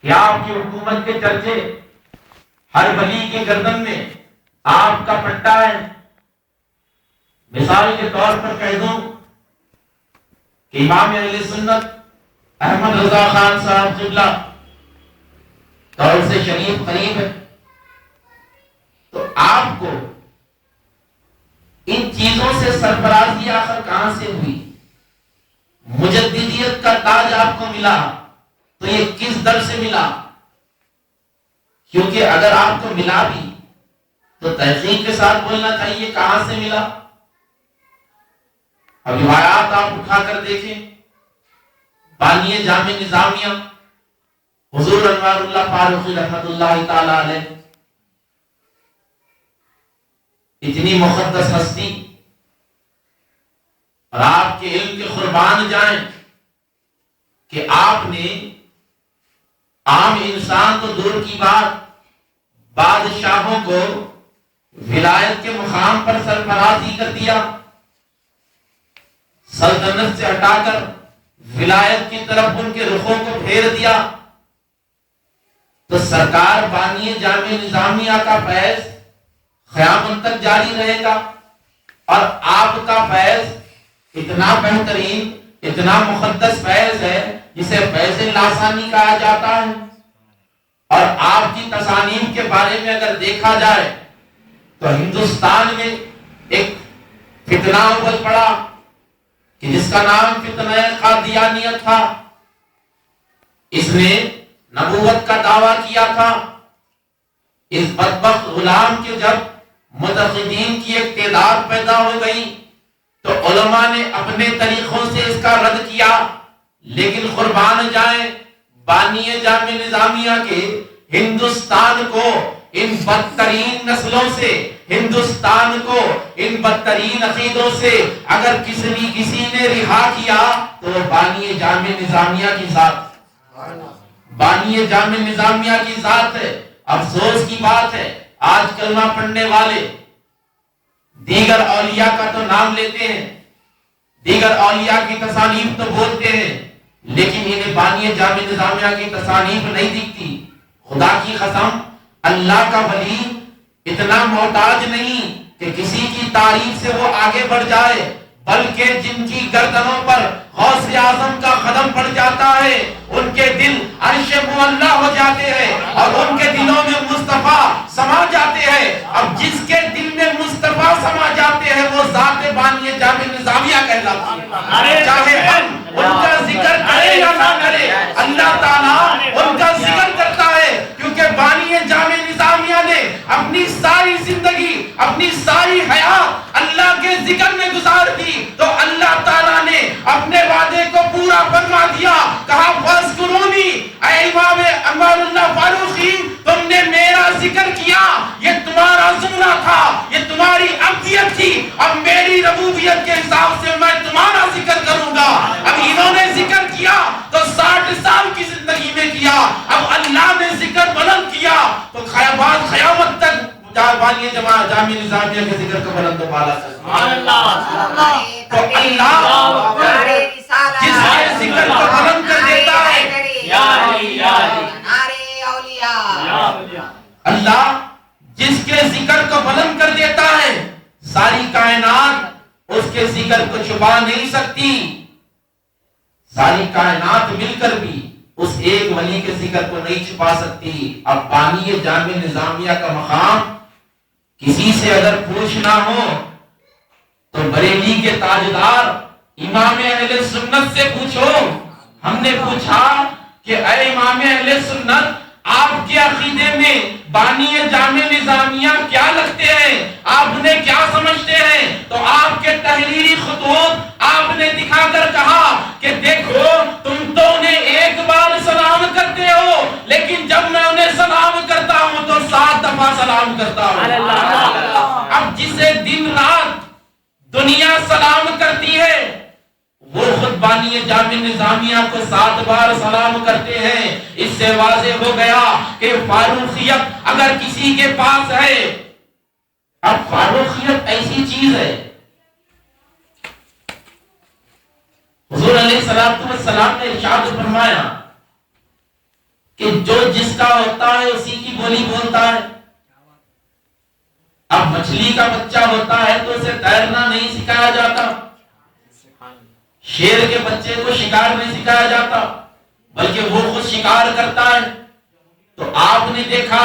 کہ آپ کی حکومت کے چرچے ہر ولی کی گردن میں آپ کا پٹا ہے۔ مثال کے طور پر کہہ دوں کہ امام اہل سنت احمد رضا خان صاحب قبلہ دور سے شریف قریب ہے، تو آپ کو ان چیزوں سے سرفرازی آخر کہاں سے ہوئی؟ مجددیت کا تاج آپ کو ملا تو یہ کس در سے ملا؟ کیونکہ اگر آپ کو ملا بھی تو تحقیق کے ساتھ بولنا چاہیے کہاں سے ملا۔ اب روایات آپ اٹھا کر دیکھیں، بانی جامع نظامیہ حضور انوار اللہ فاروقی رحمۃ اللہ تعالی علیہ، اتنی مقدس ہستی، اور آپ کے علم کے قربان جائیں کہ آپ نے عام انسان تو دور کی بات بادشاہوں کو ولایت کے مقام پر سرفرازی کر دیا، سلطنت سے ہٹا کر ولایت کی طرف ان کے رخوں کو پھیر دیا۔ تو سرکار بانی جامع نظامیہ کا فیض قیامت تک جاری رہے گا، اور آپ کا فیض اتنا بہترین، اتنا مقدس فیض ہے جسے فیض لاسانی کہا جاتا ہے۔ اور آپ کی تصانیف کے بارے میں اگر دیکھا جائے تو ہندوستان میں ایک فتنہ ابل پڑا کہ جس کا نام فتنہ قادیانیت تھا۔ اس نے نبوت کا دعویٰ کیا تھا۔ اس بدبخت غلام کے جب متقدین کی ایک تعداد پیدا ہو گئی تو علماء نے اپنے طریقوں سے اس کا رد کیا، لیکن قربان جائیں بانی جامع نظامیہ کے ہندوستان کو ان بدترین نسلوں سے، ہندوستان کو ان بدترین عقیدوں سے اگر کسی نے رہا کیا تو وہ بانی جامع نظامیہ کی ذات، بانی جامع نظامیہ کی ذات ہے۔ افسوس کی بات ہے آج کلمہ پڑھنے والے دیگر اولیاء کا تو نام لیتے ہیں، دیگر اولیاء کی تصانیف تو بولتے ہیں، لیکن انہیں بانی جامع نظامیہ کی تصانیف نہیں دکھتی۔ خدا کی قسم اللہ کا ولی اتنا محتاج نہیں کہ کسی کی تعریف سے وہ آگے بڑھ جائے، بلکہ جن کی گردنوں پر غوث اعظم کا قدم پڑ جاتا ہے ان کے دل عرش معلی ہو جاتے ہیں اور ان کے دلوں میں مصطفیٰ سما جاتے ہیں۔ اب جس کے دل میں مصطفیٰ سما جاتے ہیں وہ ذات بانی جامع نظامیہ کہلاتی ہے۔ چاہے ہم ان کا ذکر کریں یا نہ کریں، اللہ تعالیٰ ان کا ذکر کرتا ہے، کیونکہ بانی جامع نظامیہ نے اپنی ساری زندگی، اپنی ساری حیات اللہ کے ذکر میں گزار دی، تو اللہ تعالیٰ نے اپنے وعدے کو پورا فرما دیا۔ کہا فاذکرونی، اے امام انوار اللہ فاروقی تم نے میرا ذکر کیا، یہ تمہارا زمرہ تھا، یہ تمہاری عبدیت تھی، اب میری ربوبیت کے حساب سے میں تمہارا ذکر کروں گا۔ اب انہوں نے ذکر کیا تو 60 سال کی زندگی میں کیا، اب اللہ نے ذکر بلند کیا تو قیامت تک بانی جامع نظامیہ کے ذکر کو بلند و بالا کر۔ سبحان اللہ۔ تو اللہ جس کے ذکر کو بلند کر دیتا ہے، اللہ جس کے ذکر کو بلند کر دیتا ہے، ساری کائنات اس کے ذکر کو چھپا نہیں سکتی۔ ساری کائنات مل کر بھی اس ایک ولی کے ذکر کو نہیں چھپا سکتی۔ اب بانی جامع نظامیہ کا مقام کسی سے اگر پوچھنا ہو تو بریلی کے تاجدار امام اہل سنت سے پوچھو۔ ہم نے پوچھا کہ اے امام اہل سنت آپ کے عقیدے میں بانی جامع نظامیہ کیا لگتے ہیں، آپ نے کیا سمجھتے ہیں؟ تو آپ کے تحریری خطوط آپ نے دکھا کر کہا کہ دیکھو تم تو انہیں ایک بار سلام کرتے ہو، لیکن جب میں انہیں سلام کرتا ہوں تو 7 دفعہ سلام کرتا ہوں۔ اب جسے دن رات دنیا سلام کرتی ہے وہ خود بانی جامع نظامیہ کو 7 بار سلام کرتے ہیں۔ اس سے واضح ہو گیا کہ فاروقیت اگر کسی کے پاس ہے، اب فاروقیت ایسی چیز ہے، حضور علیہ السلام نے ارشاد فرمایا کہ جو جس کا ہوتا ہے اسی کی بولی بولتا ہے. اب مچھلی کا بچہ ہوتا ہے تو اسے تیرنا نہیں سکھایا جاتا، شیر کے بچے کو شکار نہیں سکھایا جاتا، بلکہ وہ خود شکار کرتا ہے. تو آپ نے دیکھا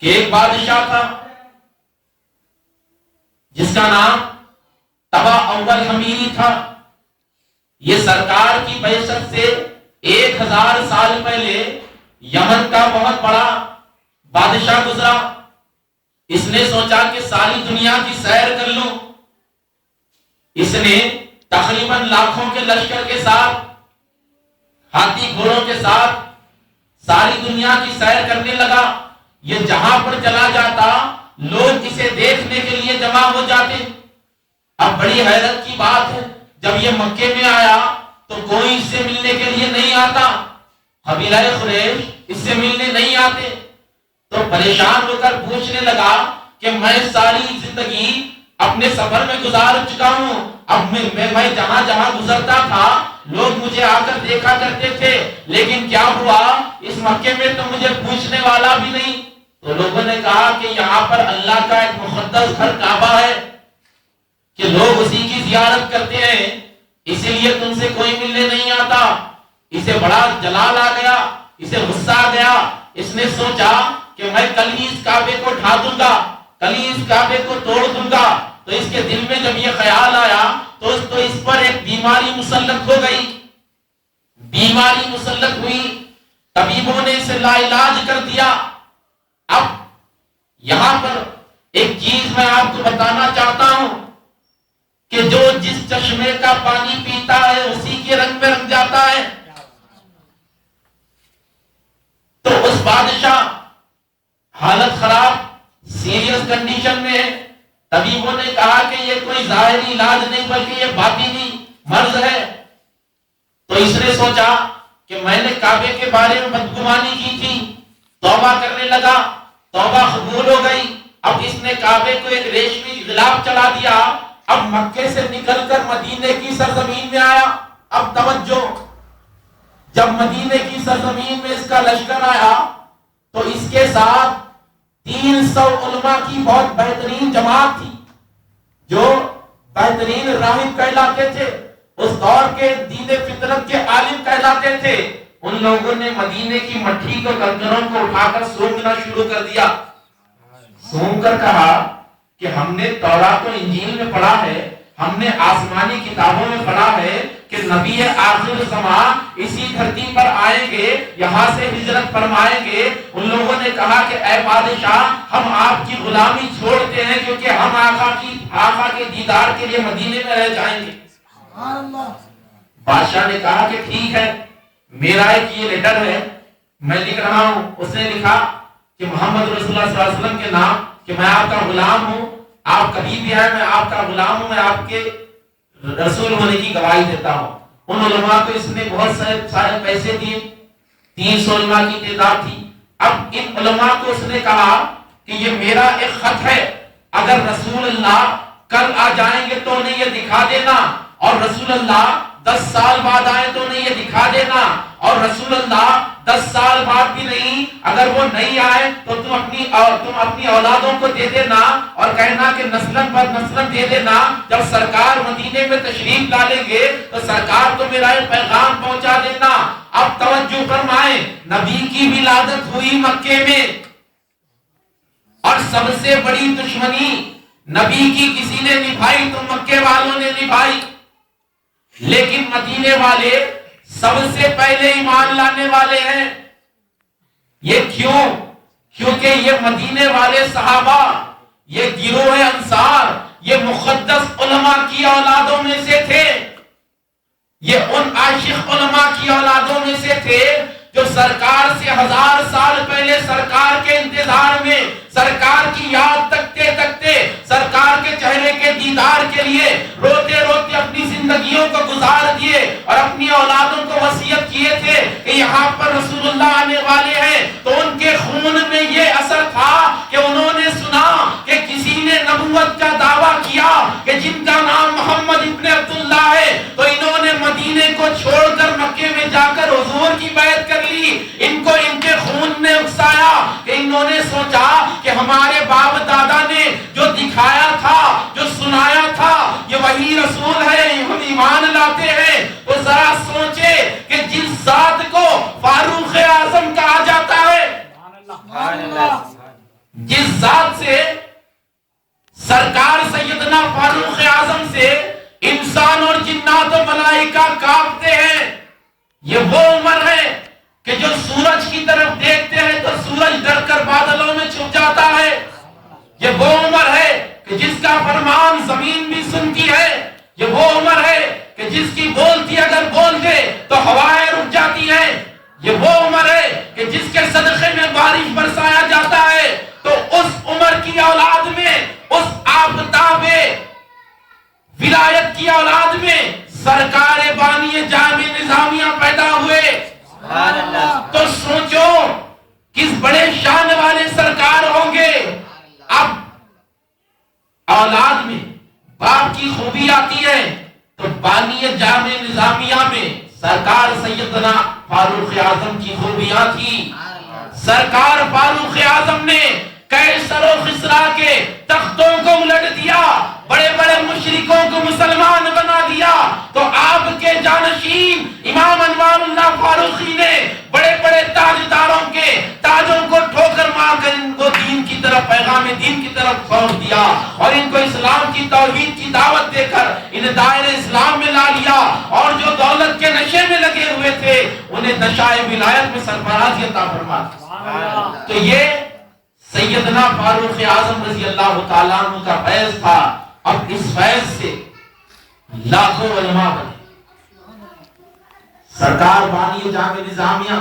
کہ ایک بادشاہ تھا جس کا نام تبا اول حمیری تھا. یہ سرکار کی بعثت سے 1000 سال پہلے یمن کا بہت بڑا بادشاہ گزرا. اس نے سوچا کہ ساری دنیا کی سیر کر لوں. اس نے تقریباً لاکھوں کے لشکر کے ساتھ، ہاتھی گھوڑوں کے ساتھ ساری دنیا کی سیر کرنے لگا. یہ جہاں پر چلا جاتا لوگ اسے دیکھنے کے لیے جمع ہو جاتے. اب بڑی حیرت کی بات ہے، جب یہ مکے میں آیا تو کوئی اس سے ملنے کے لیے نہیں آتا، قبیلہ قریش اس سے ملنے نہیں آتے. تو پریشان ہو کر پوچھنے لگا کہ میں ساری زندگی اپنے سفر میں گزار چکا ہوں، اب میں جہاں جہاں گزرتا تھا لوگ مجھے آ کر دیکھا کرتے تھے، لیکن کیا ہوا اس مکے میں تو مجھے پوچھنے والا بھی نہیں. تو لوگوں نے کہا کہ یہاں پر اللہ کا ایک مقدس گھر کعبہ ہے کہ لوگ اسی کی زیارت کرتے ہیں، اسی لیے تم سے کوئی ملنے نہیں آتا. اسے بڑا جلال آ گیا، اسے غصہ آ گیا. اس نے سوچا کہ میں کل ہی اس کعبے کو ڈھا دوں گا، کل ہی اس کعبے کو توڑ دوں گا. تو اس کے دل میں جب یہ خیال آیا تو اس پر ایک بیماری مسلط ہو گئی. بیماری مسلط ہوئی، طبیبوں نے اسے لا علاج کر دیا. اب یہاں پر ایک چیز میں آپ کو بتانا چاہتا ہوں کہ جو جس چشمے کا پانی پیتا ہے اسی کے رنگ میں رنگ جاتا ہے. تو اس بادشاہ حالت خراب، سیریس کنڈیشن میں ہے. طبیبوں نے کہا کہ یہ کوئی ظاہری علاج نہیں بلکہ یہ باطنی مرض ہے. تو اس نے سوچا کہ میں نے کعبے کے بارے میں بدگمانی کی تھی، توبہ کرنے لگا، توبہ قبول ہو گئی. اب اس نے کعبے کو ایک ریشمی غلاف چلا دیا. اب مکے سے نکل کر مدینے کی سرزمین میں آیا. اب توجہ، جب مدینے کی سرزمین میں اس کا لشکر آیا تو اس کے ساتھ 300 علماء کی بہت بہترین جماعت تھی جو بہترین راہب کہلاتے تھے، اس دور کے دین فطرت کے عالم کہلاتے تھے. ان لوگوں نے مدینے کی مٹی کو، کنکروں کو اٹھا کر سونگنا شروع کر دیا. سونگ کر کہا کہ ہم نے تورات و انجیل میں پڑھا ہے، ہم نے آسمانی کتابوں میں پڑھا ہے کہ نبی آخر زمان اسی دھرتی پر آئیں گے، یہاں سے ہجرت فرمائیں گے. ان لوگوں نے کہا کہ اے بادشاہ ہم آپ کی غلامی چھوڑتے ہیں کیونکہ ہم آقا کے دیدار کے لیے مدینے میں رہ جائیں گے. بادشاہ نے کہا کہ ٹھیک ہے، میرا ایک یہ لیٹر ہے میں لکھ رہا ہوں. اس نے لکھا کہ محمد رسول اللہ صلی اللہ علیہ وسلم کے نام، کہ میں آپ کا غلام ہوں، آپ کبھی بھی آئے میں آپ کا غلام ہوں، میں آپ کے رسول ہونے کی گواہی دیتا ہوں. ان علماء کو اس نے بہت سارے پیسے دیے، 300 علماء کی تعداد تھی. اب ان علماء کو اس نے کہا کہ یہ میرا ایک خط ہے، اگر رسول اللہ کل آ جائیں گے تو انہیں یہ دکھا دینا، اور رسول اللہ 10 سال بعد آئے تو انہیں یہ دکھا دینا، اور رسول اللہ 10 سال بعد بھی نہیں، اگر وہ نہیں آئے تو تم اپنی اولادوں کو دے دینا اور کہنا کہ نسلن پر نسلن دے دینا. جب سرکار مدینے میں تشریف ڈالیں گے تو سرکار کو میرا یہ پیغام پہنچا دینا. اب توجہ فرمائیں، نبی کی ولادت ہوئی مکے میں، اور سب سے بڑی دشمنی نبی کی کسی نے نبھائی تو مکے والوں نے نبھائی. لیکن مدینے والے سب سے پہلے ایمان لانے والے ہیں. یہ کیوں؟ کیونکہ یہ مدینے والے صحابہ، یہ گروہ انصار، یہ مقدس علماء کی اولادوں میں سے تھے. یہ ان عاشق علماء کی اولادوں میں سے تھے جو سرکار سے 1000 سال پہلے سرکار کے انتظار میں، سرکار کی یاد تکتے تکتے، سرکار کے چہرے کے دیدار کے لیے روتے روتے اپنی زندگیوں کو گزار دیے اور اپنی اولادوں کو وصیت کیے تھے کہ یہاں پر رسول اللہ آنے والے ہیں. تو ان کے خون میں یہ اثر تھا کہ انہوں نے سنا کہ کسی نے نبوت کا دعویٰ کیا کہ جن کا نام محمد ابن عبداللہ ہے، تو انہوں نے مدینے کو چھوڑ کر مکے میں جا کر حضور کی بیعت یہ وہ عمر ہے کہ جو سورج کی طرف دیکھتے ہیں تو سورج ڈر کر بادلوں میں چھپ جاتا ہے. یہ وہ عمر ہے کہ جس کا فرمان زمین بھی سنتی ہے. یہ وہ عمر ہے کہ جس کی بولتی اگر بول دے تو ہوائیں رک جاتی ہیں. یہ وہ عمر ہے کہ جس کے صدقے میں بارش برسایا جاتا ہے. تو اس عمر کی اولاد میں، اس آفتاب ولایت کی اولاد میں سرکار بانی جامع نظامیہ پیدا ہوئے. تو سوچو کس بڑے شان والے سرکار ہوں گے. اب اولاد میں باپ کی خوبی آتی ہے تو بانی جامع نظامیہ میں سرکار سیدنا فاروق اعظم کی خوبیاں تھی. سرکار فاروق اعظم نے کیسر و خسرا کے تختوں کو الٹ دیا، بڑے بڑے مشرکوں کو مسلمان بنا دیا. تو آپ کے جانشین امام انوار اللہ فاروقی نے بڑے بڑے تاجداروں کے تاجوں کو ٹھوکر مار کر ان کو دین کی طرف، پیغام دین کی طرف چھوڑ دیا اور ان کو اسلام کی توحید کی دعوت دے کر انہیں دائرے اسلام میں لا لیا. اور جو دولت کے نشے میں لگے ہوئے تھے انہیں نشائے ولایت میں سرفرازی عطا فرما دی. تو یہ سیدنا فاروق اعظم رضی اللہ تعالیٰ عنہ کا فیض تھا. اب اس فیض سے لاکھوں علماء بنے. سرکار بانی جامع نظامیہ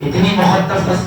اتنی مقدس